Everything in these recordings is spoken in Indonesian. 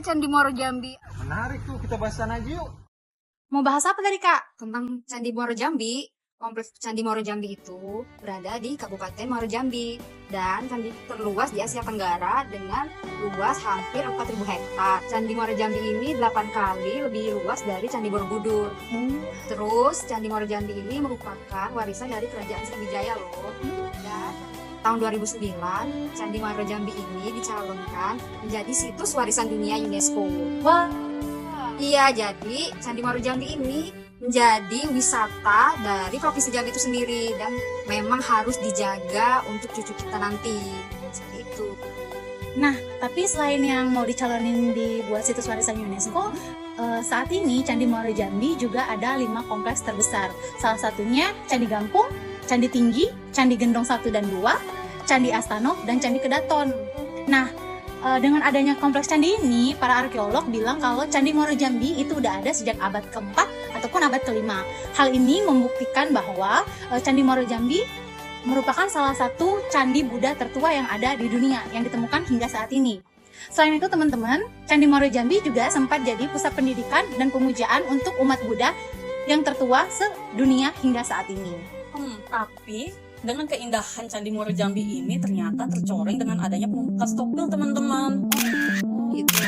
Candi Muaro Jambi. Menarik tuh, kita bahas sana aja yuk. Mau bahas apa tadi, Kak? Tentang Candi Muaro Jambi. Kompleks Candi Muaro Jambi itu berada di Kabupaten Muaro Jambi dan candi terluas di Asia Tenggara dengan luas hampir 4.000 hektar. Candi Muaro Jambi ini 8 kali lebih luas dari Candi Borobudur. Terus Candi Muaro Jambi ini merupakan warisan dari Kerajaan Sriwijaya loh. Dan tahun 2009, Candi Muaro Jambi ini dicalonkan menjadi situs warisan dunia UNESCO. Wah, Iya, jadi Candi Muaro Jambi ini menjadi wisata dari Provinsi Jambi itu sendiri dan memang harus dijaga untuk cucu kita nanti. Seperti itu. nah, tapi selain yang mau dicalonin dibuat situs warisan UNESCO, saat ini Candi Muaro Jambi juga ada 5 kompleks terbesar. Salah satunya Candi Gampung, Candi Tinggi, Candi Gendong 1 dan 2, Candi Astano, dan Candi Kedaton. Nah, dengan adanya kompleks candi ini, para arkeolog bilang kalau Candi Muaro Jambi itu udah ada sejak abad ke-4 ataupun abad ke-5. Hal ini membuktikan bahwa Candi Muaro Jambi merupakan salah satu candi Buddha tertua yang ada di dunia yang ditemukan hingga saat ini. Selain itu teman-teman, Candi Muaro Jambi juga sempat jadi pusat pendidikan dan pemujaan untuk umat Buddha yang tertua sedunia hingga saat ini. Tapi dengan keindahan Candi Muaro Jambi ini ternyata tercoreng dengan adanya penumpukan stopil, teman-teman. Gitu.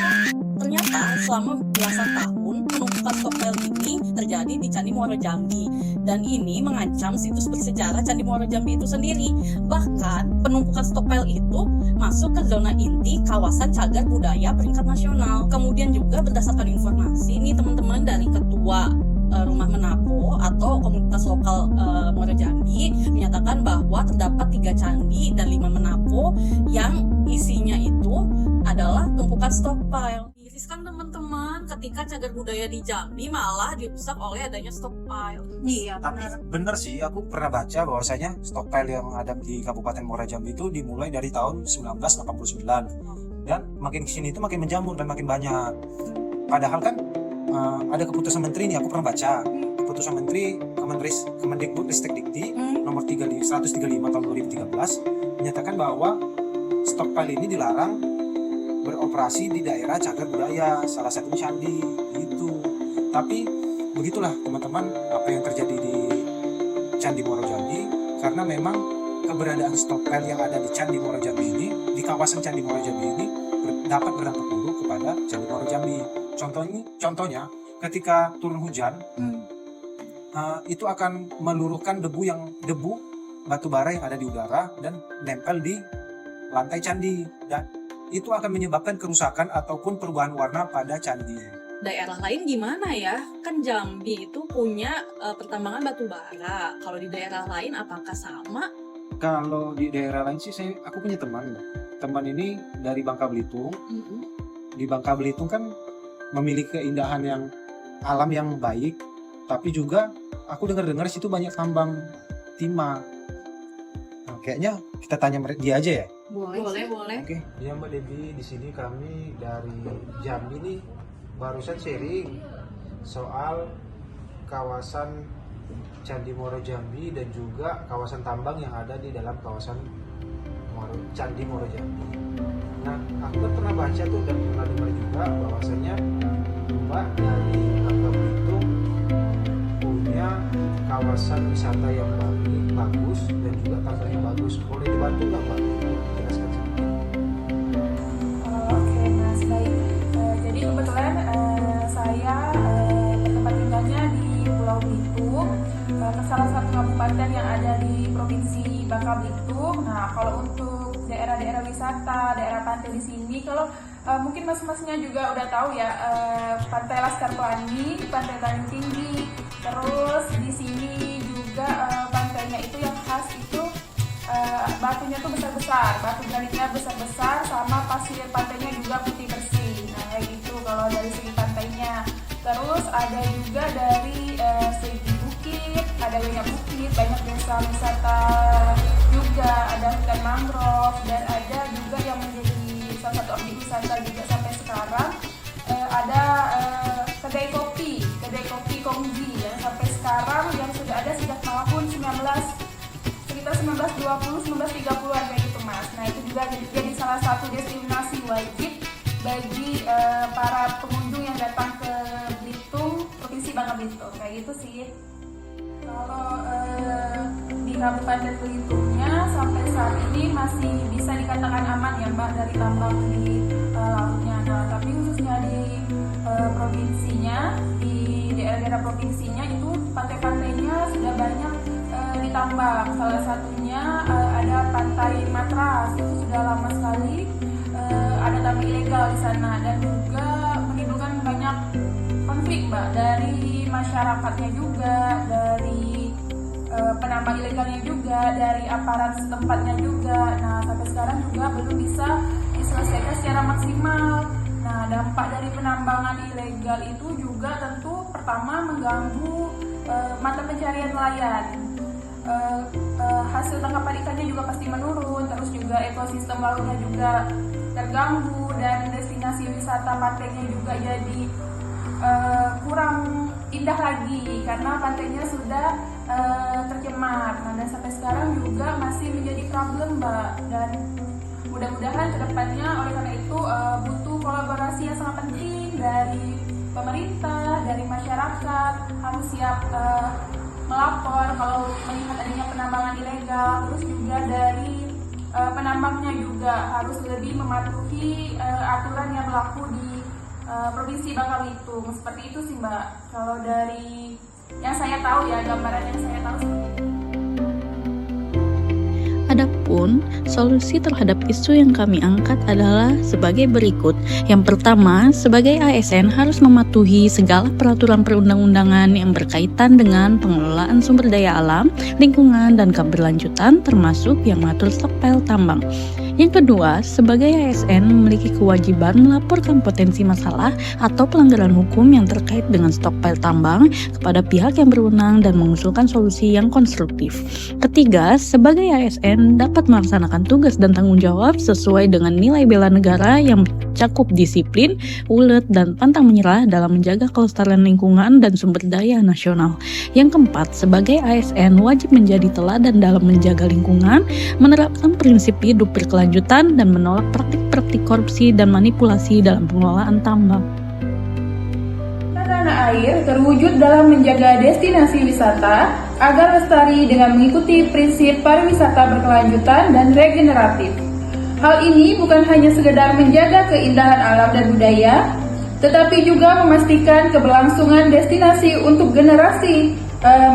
Ternyata selama belasan tahun penumpukan stopel ini terjadi di Candi Muaro Jambi dan ini mengancam situs bersejarah Candi Muaro Jambi itu sendiri. Bahkan penumpukan stopel itu masuk ke zona inti kawasan cagar budaya peringkat nasional. Kemudian juga berdasarkan informasi ini teman-teman dari ketua Rumah Menapo atau komunitas lokal Muaro Jambi menyatakan bahwa terdapat 3 candi dan 5 menapo yang isinya itu adalah tumpukan stockpile. Miriskan teman-teman ketika cagar budaya di Jambi malah dirusak oleh adanya stockpile. Iya, Tapi bener sih, aku pernah baca bahwasanya stockpile yang ada di Kabupaten Muaro Jambi itu dimulai dari tahun 1989 dan makin kesini itu makin menjamur dan makin banyak. Padahal kan ada keputusan menteri nih, aku pernah baca keputusan menteri Kemendikbudristekdikti nomor 135 tahun 2013 menyatakan bahwa stockpile ini dilarang beroperasi di daerah cagar budaya, salah satunya candi gitu. Tapi begitulah teman-teman apa yang terjadi di Candi Muaro Jambi, karena memang keberadaan stockpile yang ada di Candi Muaro Jambi ini, di kawasan Candi Muaro Jambi ini dapat berdampak buruk kepada Candi Muaro Jambi. Contohnya ketika turun hujan itu akan meluruhkan debu batu bara yang ada di udara dan nempel di lantai candi dan itu akan menyebabkan kerusakan ataupun perubahan warna pada candi. Daerah lain gimana ya? Kan Jambi itu punya pertambangan batu bara. Kalau di daerah lain apakah sama? Kalau di daerah lain sih aku punya teman ini dari Bangka Belitung. Di Bangka Belitung kan memiliki keindahan yang alam yang baik, tapi juga aku dengar situ banyak tambang timah. Nah, kayaknya kita tanya dia aja ya. Boleh. Oke. Ya Mbak Devi, di sini kami dari Jambi nih barusan sharing soal kawasan Candi Muaro Jambi dan juga kawasan tambang yang ada di dalam kawasan Candi Muaro Jambi. Nah, aku kan pernah baca tuh dan pernah dengar juga bahwasanya Mbak dari Bangka Belitung punya kawasan wisata yang bagus dan juga tambang yang bagus. Boleh dibantu nggak Mbak? Jelaskan sedikit. Oke, Mas, baik. Jadi kebetulan saya tempat tinggalnya di Pulau Belitung, salah satu kabupaten yang ada di Provinsi Bangka Belitung. Nah, kalau untuk daerah-daerah wisata, daerah pantai di sini, kalau mungkin mas-masnya juga udah tahu ya, Pantai Laskar Pelangi, Pantai Tanjung Tinggi, terus di sini juga pantainya itu yang khas itu batunya tuh besar-besar, batu granitnya besar-besar, sama pasir pantainya juga putih bersih. Nah, kayak gitu kalau dari segi pantainya. Terus ada juga dari segi bukit, ada banyak bukit, banyak desa wisata juga, ada hutan mangrove, dan ada juga yang menjadi salah satu objek wisata juga sampai sekarang, ada kedai kopi Kongji yang sampai sekarang yang sudah ada sejak tahun sekitar 1920-1930an kayak gitu Mas. Nah, itu juga jadi salah satu destinasi wajib bagi para pengunjung yang datang ke Belitung, Provinsi Bangka Belitung. Kayak gitu sih. Kalau di Kabupaten Belitungnya sampai saat ini masih bisa dikatakan aman ya Mbak dari tambang di lautnya. Nah, tapi khususnya di provinsinya, di daerah provinsinya itu pantai-pantainya sudah banyak ditambang. Salah satunya ada Pantai Matras, itu sudah lama sekali ada tambang ilegal di sana dan juga menimbulkan banyak konflik Mbak dari masyarakatnya juga, dari penambang ilegalnya juga, dari aparat setempatnya juga. Nah, sampai sekarang juga belum bisa diselesaikan secara maksimal. Nah, dampak dari penambangan ilegal itu juga tentu pertama mengganggu mata pencarian nelayan. Hasil tangkapan ikannya juga pasti menurun, terus juga ekosistem lautnya juga terganggu dan destinasi wisata pantainya juga jadi kurang indah lagi karena pantainya sudah tercemar. Nah, dan sampai sekarang juga masih menjadi problem Mbak, dan mudah-mudahan kedepannya oleh karena itu butuh kolaborasi yang sangat penting dari pemerintah, dari masyarakat, harus siap melapor kalau melihat adanya penambangan ilegal, terus juga dari penambangnya juga harus lebih mematuhi aturan yang berlaku di Provinsi Bangka Belitung. Seperti itu sih Mbak, kalau dari yang saya tahu ya, gambaran yang saya tahu seperti itu. Adapun solusi terhadap isu yang kami angkat adalah sebagai berikut. Yang pertama, sebagai ASN harus mematuhi segala peraturan perundang-undangan yang berkaitan dengan pengelolaan sumber daya alam, lingkungan, dan keberlanjutan termasuk yang mengatur stockpile tambang. Yang kedua, sebagai ASN memiliki kewajiban melaporkan potensi masalah atau pelanggaran hukum yang terkait dengan stockpile tambang kepada pihak yang berwenang dan mengusulkan solusi yang konstruktif. Ketiga, sebagai ASN dapat melaksanakan tugas dan tanggung jawab sesuai dengan nilai bela negara yang mencakup disiplin, ulet, dan pantang menyerah dalam menjaga kelestarian lingkungan dan sumber daya nasional. Yang keempat, sebagai ASN wajib menjadi teladan dalam menjaga lingkungan, menerapkan prinsip hidup berkelanjutan, dan menolak praktik-praktik korupsi dan manipulasi dalam pengelolaan tambang. Tanah air terwujud dalam menjaga destinasi wisata agar lestari dengan mengikuti prinsip pariwisata berkelanjutan dan regeneratif. Hal ini bukan hanya sekedar menjaga keindahan alam dan budaya, tetapi juga memastikan keberlangsungan destinasi untuk generasi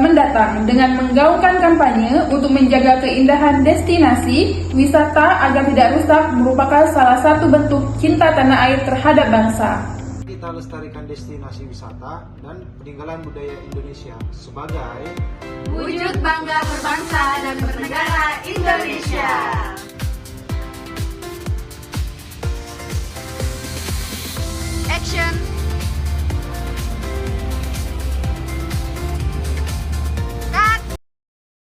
mendatang dengan menggaungkan kampanye untuk menjaga keindahan destinasi wisata agar tidak rusak merupakan salah satu bentuk cinta tanah air terhadap bangsa. Kita lestarikan destinasi wisata dan peninggalan budaya Indonesia sebagai Wujud bangga berbangsa dan bernegara Indonesia. Action!